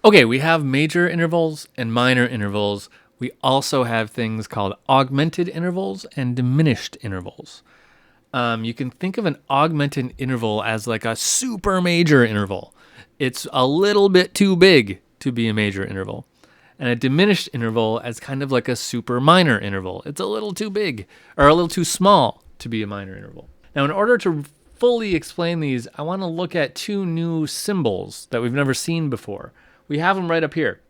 Okay, we have major intervals and minor intervals. We also have things called augmented intervals and diminished intervals. You can think of an augmented interval as like a super major interval. It's a little bit too big to be a major interval. And a diminished interval as kind of like a super minor interval. It's a little too big or a little too small to be a minor interval. Now, in order to fully explain these, I want to look at two new symbols that we've never seen before. We have them right up here.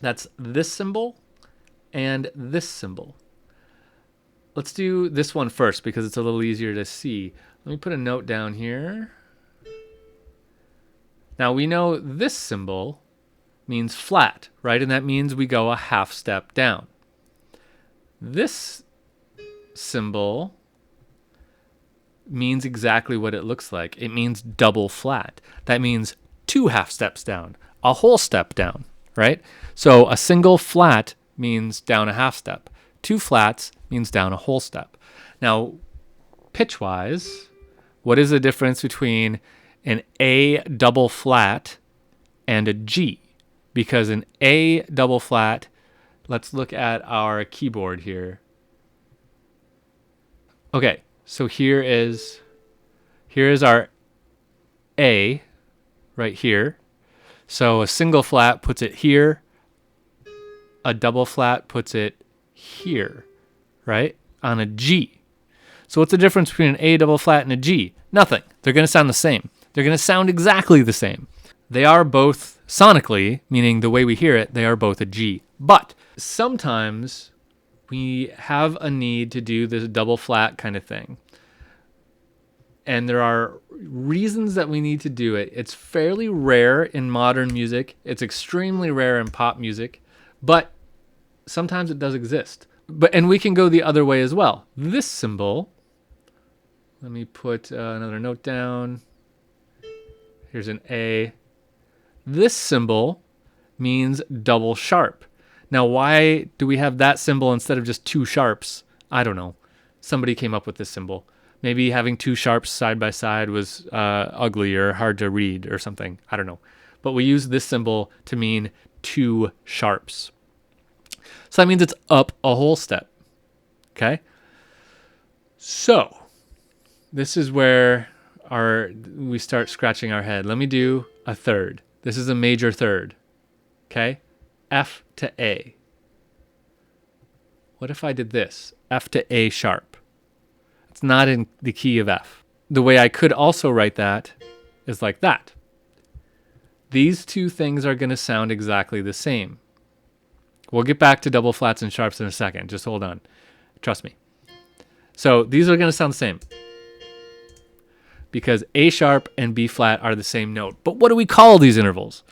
That's this symbol and this symbol. Let's do this one first because it's a little easier to see. Let me put a note down here. Now we know this symbol means flat, right? And that means we go a half step down. This symbol means exactly what it looks like. It means double flat. That means 2 half steps down, a whole step down, right? So a single flat means down a half step. 2 flats means down a whole step. Now, pitch-wise, what is the difference between an A double flat and a G? Because an A double flat, let's look at our keyboard here. Okay, so here is our A right here. So a single flat puts it here. A double flat puts it here, right? On a G. So what's the difference between an A double flat and a G? Nothing. They're going to sound the same. They're going to sound exactly the same. They are both sonically, meaning the way we hear it, they are both a G. But sometimes we have a need to do this double flat kind of thing. And there are reasons that we need to do it. It's fairly rare in modern music. It's extremely rare in pop music. But sometimes it does exist. And we can go the other way as well. This symbol, let me put another note down. Here's an A. This symbol means double sharp. Now, why do we have that symbol instead of just 2 sharps? I don't know. Somebody came up with this symbol. Maybe having 2 sharps side by side was ugly or hard to read or something. I don't know. But we use this symbol to mean 2 sharps. So that means it's up a whole step. Okay? So, this is where we start scratching our head. Let me do a third. This is a major third. Okay? F to A. What if I did this? F to A sharp. It's not in the key of F. The way I could also write that is like that. These two things are going to sound exactly the same. We'll get back to double flats and sharps in a second. Just hold on. Trust me. So these are going to sound the same because A sharp and B flat are the same note. But what do we call these intervals?